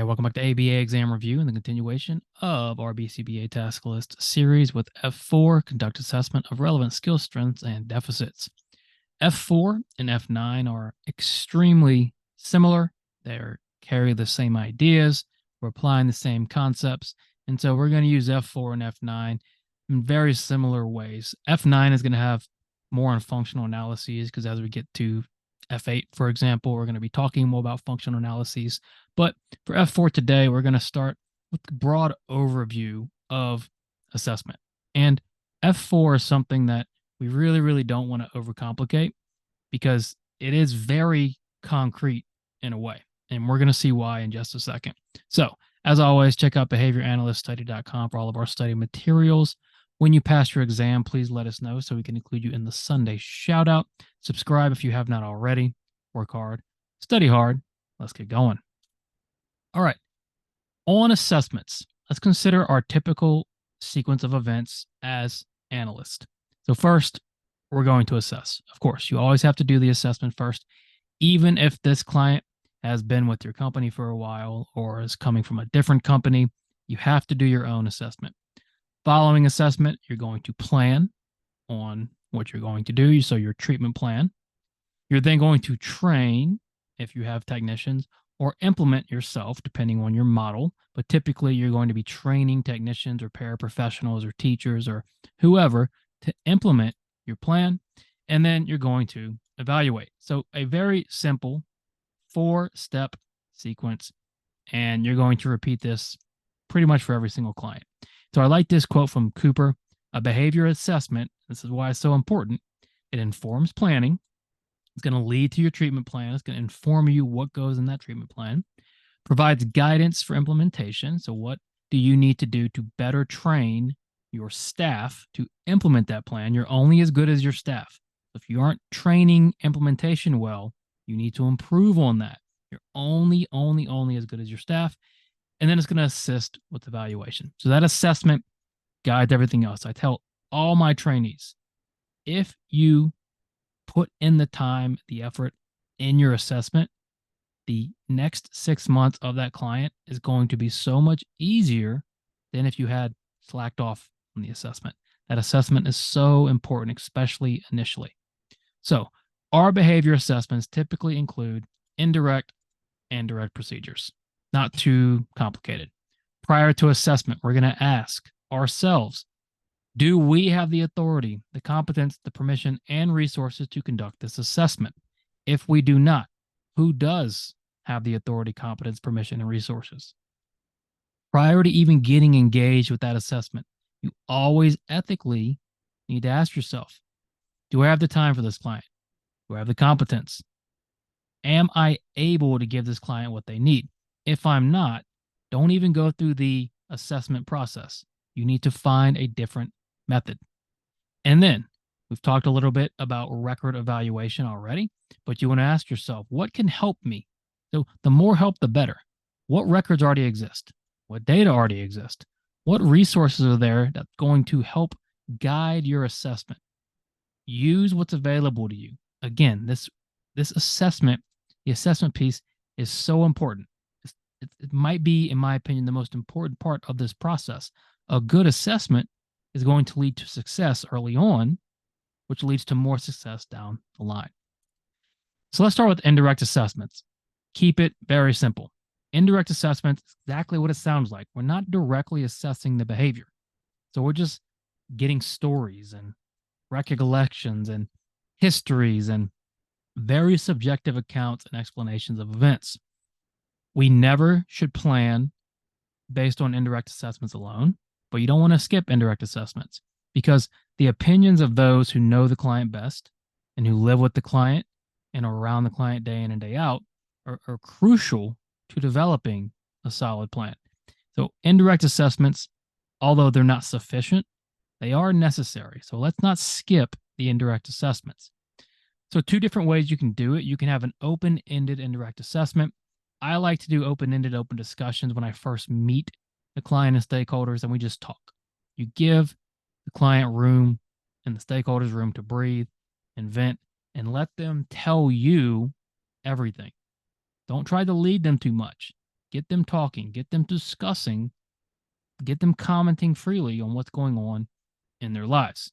welcome back to ABA Exam Review and the continuation of our BCBA task list series with F4, Conduct Assessment of Relevant Skill Strengths and Deficits. F4 and F9 are extremely similar. They carry the same ideas. We're applying the same concepts. And so we're going to use F4 and F9 in very similar ways. F9 is going to have more on functional analyses because as we get to F8, for example, we're going to be talking more about functional analyses. But for F4 today, we're going to start with a broad overview of assessment. And F4 is something that we really don't want to overcomplicate because it is very concrete in a way. And we're going to see why in just a second. So, as always, check out behavioranalyststudy.com for all of our study materials. When you pass your exam, please let us know so we can include you in the Sunday shout out. Subscribe if you have not already. Work hard, study hard. Let's get going. All right. On assessments, let's consider our typical sequence of events as analysts. So first, we're going to assess. Of course, you always have to do the assessment first, even if this client has been with your company for a while or is coming from a different company, you have to do your own assessment. Following assessment, you're going to plan on what you're going to do, so your treatment plan. You're then going to train if you have technicians or implement yourself depending on your model, but typically you're going to be training technicians or paraprofessionals or teachers or whoever to implement your plan, and then you're going to evaluate. So a very simple 4-step sequence, and you're going to repeat this pretty much for every single client. So I like this quote from Cooper: a behavior assessment, this is why it's so important, it informs planning. It's going to lead to your treatment plan. It's going to inform you what goes in that treatment plan. Provides guidance for implementation. So what do you need to do to better train your staff to implement that plan? You're only as good as your staff. If you aren't training implementation well, you need to improve on that. You're only as good as your staff. And then it's going to assist with evaluation. So that assessment guides everything else. I tell all my trainees, if you put in the time, the effort in your assessment, the next 6 months of that client is going to be so much easier than if you had slacked off on the assessment. That assessment is so important, especially initially. So our behavior assessments typically include indirect and direct procedures. Not too complicated. Prior to assessment, we're going to ask ourselves, do we have the authority, the competence, the permission, and resources to conduct this assessment? If we do not, who does have the authority, competence, permission, and resources? Prior to even getting engaged with that assessment, you always ethically need to ask yourself, do I have the time for this client? Do I have the competence? Am I able to give this client what they need? If I'm not, don't even go through the assessment process. You need to find a different method. And then we've talked a little bit about record evaluation already, but you want to ask yourself, what can help me? So the more help, the better. What records already exist? What data already exist? What resources are there that's going to help guide your assessment? Use what's available to you. Again, this assessment, the assessment piece is so important. It might be, in my opinion, the most important part of this process. A good assessment is going to lead to success early on, which leads to more success down the line. So let's start with indirect assessments. Keep it very simple. Indirect assessments is exactly what it sounds like. We're not directly assessing the behavior. So we're just getting stories and recollections and histories and very subjective accounts and explanations of events. We never should plan based on indirect assessments alone, but you don't want to skip indirect assessments because the opinions of those who know the client best and who live with the client and are around the client day in and day out are crucial to developing a solid plan. So indirect assessments, although they're not sufficient, they are necessary. So let's not skip the indirect assessments. So 2 different ways you can do it. You can have an open-ended indirect assessment. I like to do open-ended, open discussions when I first meet the client and stakeholders, and we just talk. You give the client room and the stakeholders room to breathe and vent and let them tell you everything. Don't try to lead them too much. Get them talking, get them discussing, get them commenting freely on what's going on in their lives.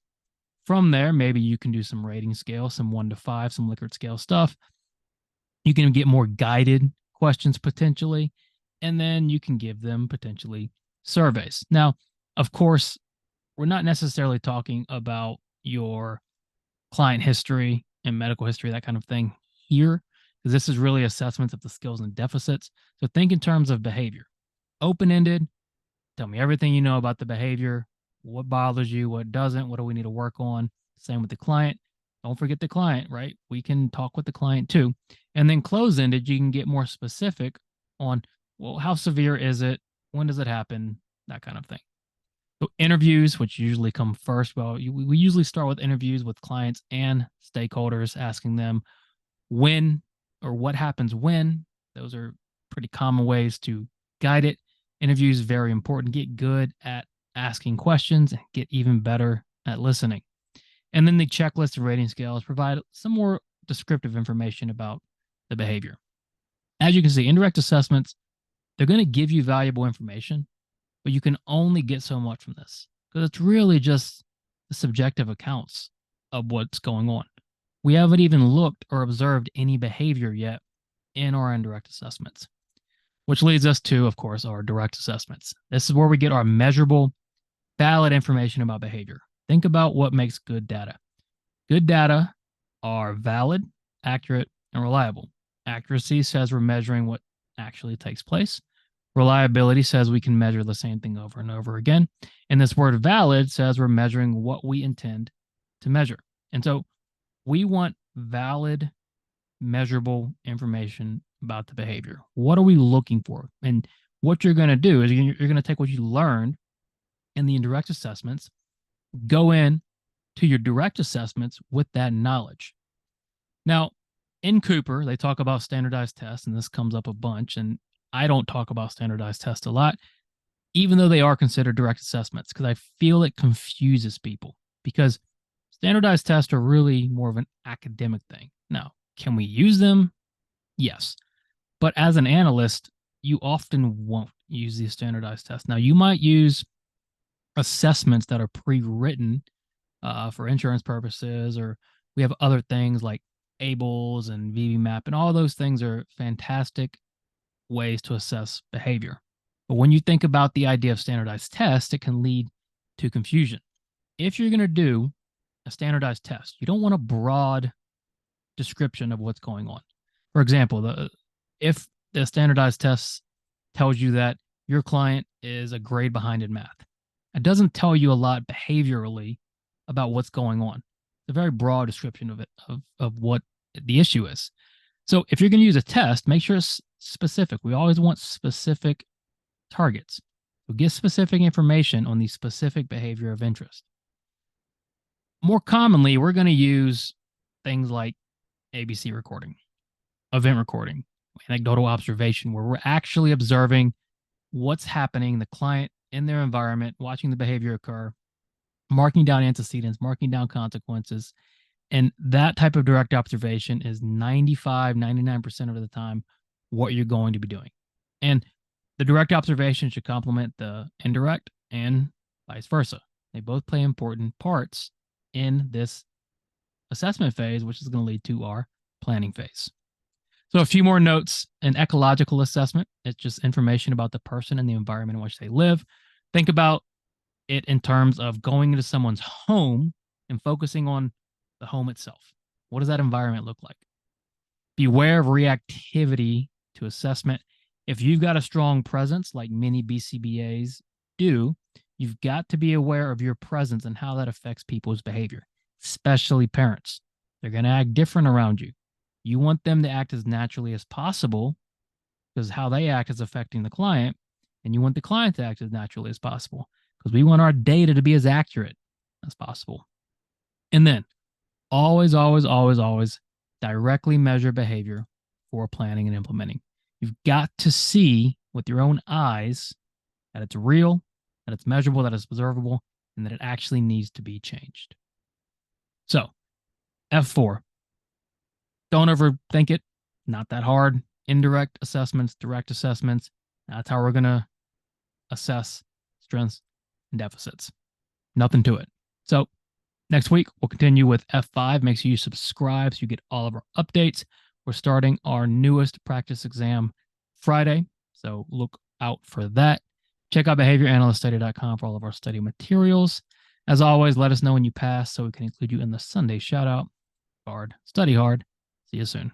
From there, maybe you can do some rating scale, some 1 to 5, some Likert scale stuff. You can get more guided questions potentially, and then you can give them potentially surveys. Now, of course, we're not necessarily talking about your client history and medical history, that kind of thing here, because this is really assessments of the skills and deficits. So think in terms of behavior, open-ended. Tell me everything you know about the behavior, what bothers you, what doesn't, what do we need to work on. Same with the client. Don't forget the client, right? We can talk with the client too. And then close-ended, you can get more specific on, well, how severe is it? When does it happen? That kind of thing. So interviews, which usually come first, well, we usually start with interviews with clients and stakeholders, asking them when or what happens when. Those are pretty common ways to guide it. Interviews, very important. Get good at asking questions and get even better at listening. And then the checklist and rating scales provide some more descriptive information about the behavior. As you can see, indirect assessments, they're going to give you valuable information, but you can only get so much from this because it's really just the subjective accounts of what's going on. We haven't even looked or observed any behavior yet in our indirect assessments, which leads us to, of course, our direct assessments. This is where we get our measurable, valid information about behavior. Think about what makes good data. Good data are valid, accurate, and reliable. Accuracy says we're measuring what actually takes place. Reliability says we can measure the same thing over and over again. And this word valid says we're measuring what we intend to measure. And so we want valid, measurable information about the behavior. What are we looking for? And what you're going to do is you're going to take what you learned in the indirect assessments, go in to your direct assessments with that knowledge. Now, in Cooper, they talk about standardized tests, and this comes up a bunch. And I don't talk about standardized tests a lot, even though they are considered direct assessments, because I feel it confuses people because standardized tests are really more of an academic thing. Now, can we use them? Yes. But as an analyst, you often won't use these standardized tests. Now, you might use assessments that are pre-written for insurance purposes, or we have other things like ABLES and VBMAP, and all those things are fantastic ways to assess behavior. But when you think about the idea of standardized tests, it can lead to confusion. If you're going to do a standardized test, you don't want a broad description of what's going on. For example, if the standardized test tells you that your client is a grade behind in math, it doesn't tell you a lot behaviorally about what's going on. It's a very broad description of it, of what the issue is. So if you're going to use a test, make sure it's specific. We always want specific targets. So get specific information on the specific behavior of interest. More commonly, we're going to use things like ABC recording, event recording, anecdotal observation, where we're actually observing what's happening, the client in their environment, watching the behavior occur, marking down antecedents, marking down consequences. And that type of direct observation is 95, 99% of the time what you're going to be doing. And the direct observation should complement the indirect and vice versa. They both play important parts in this assessment phase, which is going to lead to our planning phase. So a few more notes. An ecological assessment, it's just information about the person and the environment in which they live. Think about it in terms of going into someone's home and focusing on the home itself. What does that environment look like? Beware of reactivity to assessment. If you've got a strong presence, like many BCBAs do, you've got to be aware of your presence and how that affects people's behavior, especially parents. They're going to act different around you. You want them to act as naturally as possible because how they act is affecting the client, and you want the client to act as naturally as possible because we want our data to be as accurate as possible. And then always, always, always, always directly measure behavior for planning and implementing. You've got to see with your own eyes that it's real, that it's measurable, that it's observable, and that it actually needs to be changed. So, F4, don't overthink it. Not that hard. Indirect assessments, direct assessments, That's how we're going to assess strengths and deficits. Nothing to it. So next week, we'll continue with F5. Make sure you subscribe so you get all of our updates. We're starting our newest practice exam Friday, so look out for that. Check out behavioranalyststudy.com for all of our study materials. As always, let us know when you pass so we can include you in the Sunday shout out. Study hard. See you soon.